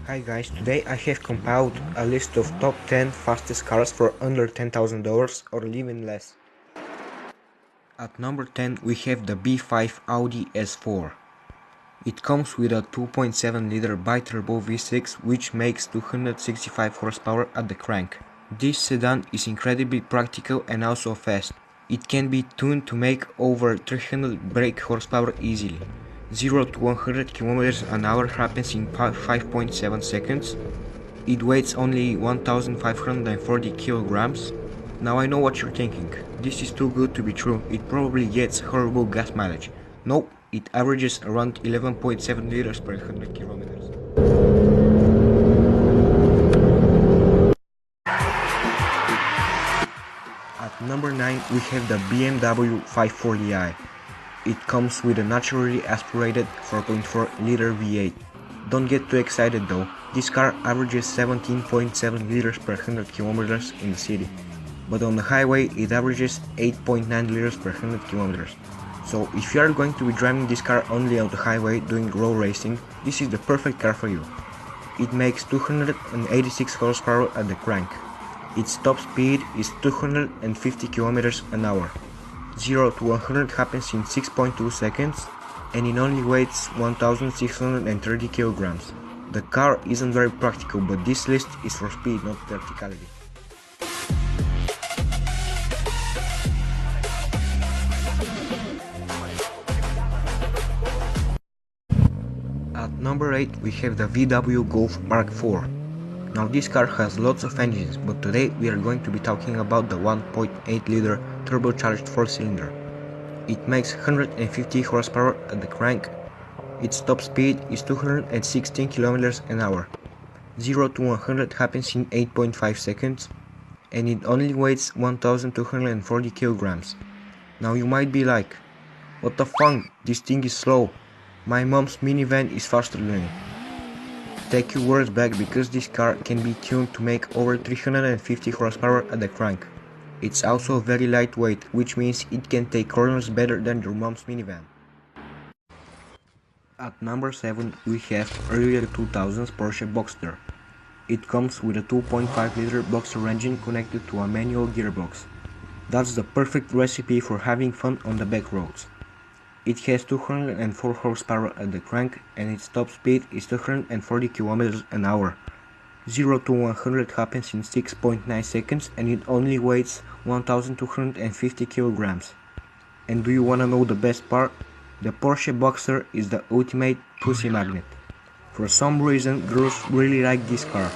Hi guys, today I have compiled a list of top 10 fastest cars for under $10,000 or even less. At number 10 we have the B5 Audi S4. It comes with a 2.7 liter bi-turbo V6 which makes 265 horsepower at the crank. This sedan is incredibly practical and also fast. It can be tuned to make over 300 brake horsepower easily. 0 to 100 km an hour happens in 5.7 seconds. It weighs only 1540 kilograms. Now I know what you're thinking. This is too good to be true. It probably gets horrible gas mileage. Nope, it averages around 11.7 liters per 100 kilometers. At number 9 we have the BMW 540i. It comes with a naturally aspirated 4.4 liter V8. Don't get too excited though, this car averages 17.7 liters per 100 kilometers in the city, but on the highway it averages 8.9 liters per 100 kilometers. So if you are going to be driving this car only on the highway doing road racing, this is the perfect car for you. It makes 286 horsepower at the crank. Its top speed is 250 kilometers an hour. 0 to 100 happens in 6.2 seconds, and it only weighs 1630 kilograms. The car isn't very practical, but this list is for speed, not practicality. At number 8 we have the VW Golf Mark IV. Now this car has lots of engines, but today we are going to be talking about the 1.8 liter turbocharged 4-cylinder. It makes 150 horsepower at the crank. Its top speed is 216 km an hour. 0 to 100 happens in 8.5 seconds, and it only weighs 1240 kilograms. Now you might be like, what the fuck, this thing is slow. My mom's minivan is faster than it. Take your words back, because this car can be tuned to make over 350 horsepower at the crank. It's also very lightweight, which means it can take corners better than your mom's minivan. At number 7 we have earlier 2000s Porsche Boxster. It comes with a 2.5 liter Boxster engine connected to a manual gearbox. That's the perfect recipe for having fun on the back roads. It has 204 horsepower at the crank, and its top speed is 240 km an hour. 0 to 100 happens in 6.9 seconds, and it only weighs 1250 kilograms. And do you wanna know the best part? The Porsche Boxster is the ultimate pussy magnet. For some reason, girls really like this car.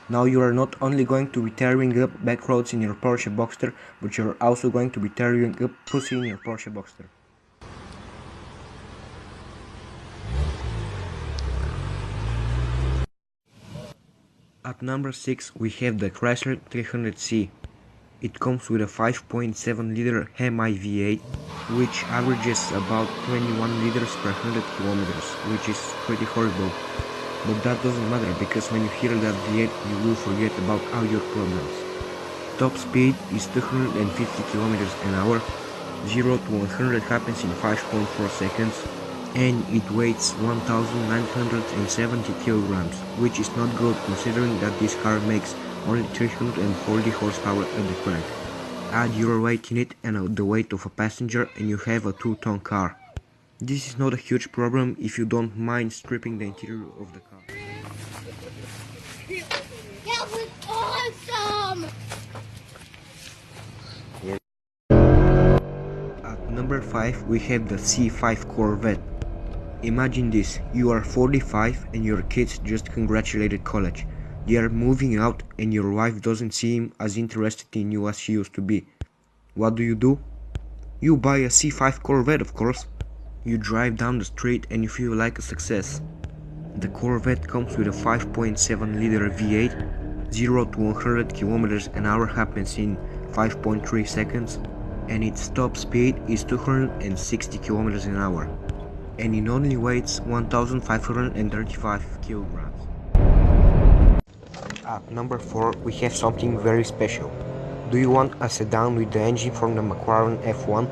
Now you are not only going to be tearing up back roads in your Porsche Boxster, but you are also going to be tearing up pussy in your Porsche Boxster. At number 6 we have the Chrysler 300C. It comes with a 5.7 liter Hemi V8, which averages about 21 liters per 100 kilometers, which is pretty horrible. But that doesn't matter, because when you hear that V8 you will forget about all your problems. Top speed is 250 kilometers an hour. 0 to 100 happens in 5.4 seconds, and it weighs 1970 kilograms, which is not good considering that this car makes only 340 horsepower at the crank. Add your weight in it and the weight of a passenger and you have a 2-ton car. This is not a huge problem if you don't mind stripping the interior of the car. That was awesome! At number 5 we have the C5 Corvette. Imagine this, you are 45 and your kids just graduated college. They are moving out and your wife doesn't seem as interested in you as she used to be. What do? You buy a C5 Corvette, of course. You drive down the street and you feel like a success. The Corvette comes with a 5.7 liter V8, 0 to 100 km an hour happens in 5.3 seconds, and its top speed is 260 km an hour. And it only weighs 1535 kilograms. At number 4 we have something very special. Do you want a sedan with the engine from the McLaren F1?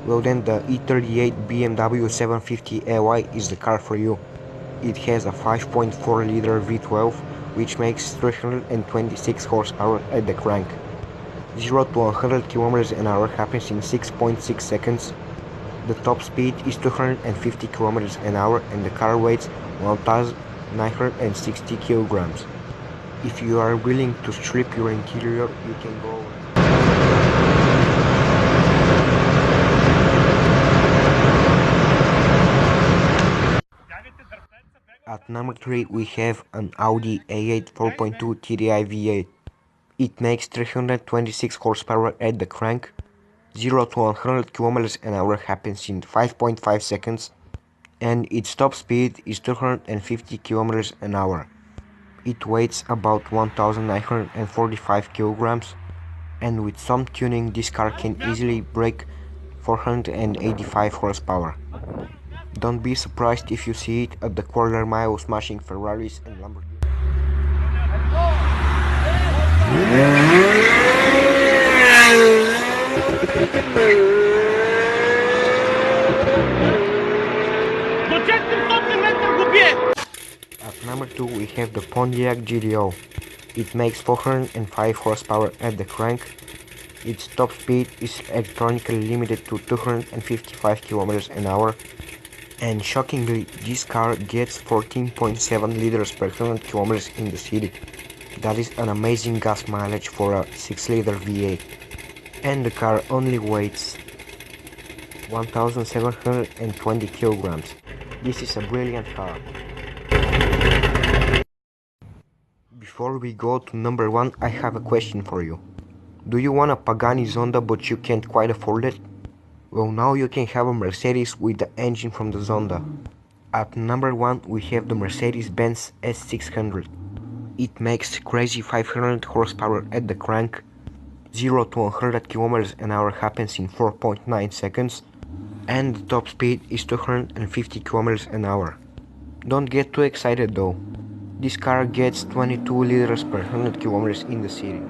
Well then, the E38 BMW 750 AY is the car for you. It has a 5.4 liter V12 which makes 326 horsepower at the crank. 0 to 100 km an hour happens in 6.6 seconds. The top speed is 250 km an hour and the car weighs 1,960 kilograms. If you are willing to strip your interior, you can go. At number 3 we have an Audi A8 4.2 TDI V8. It makes 326 horsepower at the crank. 0 to 100 km an hour happens in 5.5 seconds and its top speed is 250 km an hour. It weighs about 1,945 kilograms and with some tuning this car can easily break 485 horsepower. Don't be surprised if you see it at the quarter mile smashing Ferraris and Lamborghinis. At number 2 we have the Pontiac GTO. It makes 405 horsepower at the crank. Its top speed is electronically limited to 255 km an hour. And shockingly, this car gets 14.7 liters per 100 km in the city. That is an amazing gas mileage for a 6-liter V8. And the car only weighs 1,720 kilograms. This is a brilliant car. Before we go to number 1, I have a question for you. Do you want a Pagani Zonda but you can't quite afford it? Well, now you can have a Mercedes with the engine from the Zonda. At number 1 we have the Mercedes-Benz S600. It makes crazy 500 horsepower at the crank. 0 to 100 km an hour happens in 4.9 seconds. And the top speed is 250 km an hour. Don't get too excited though. This car gets 22 liters per 100 km in the city.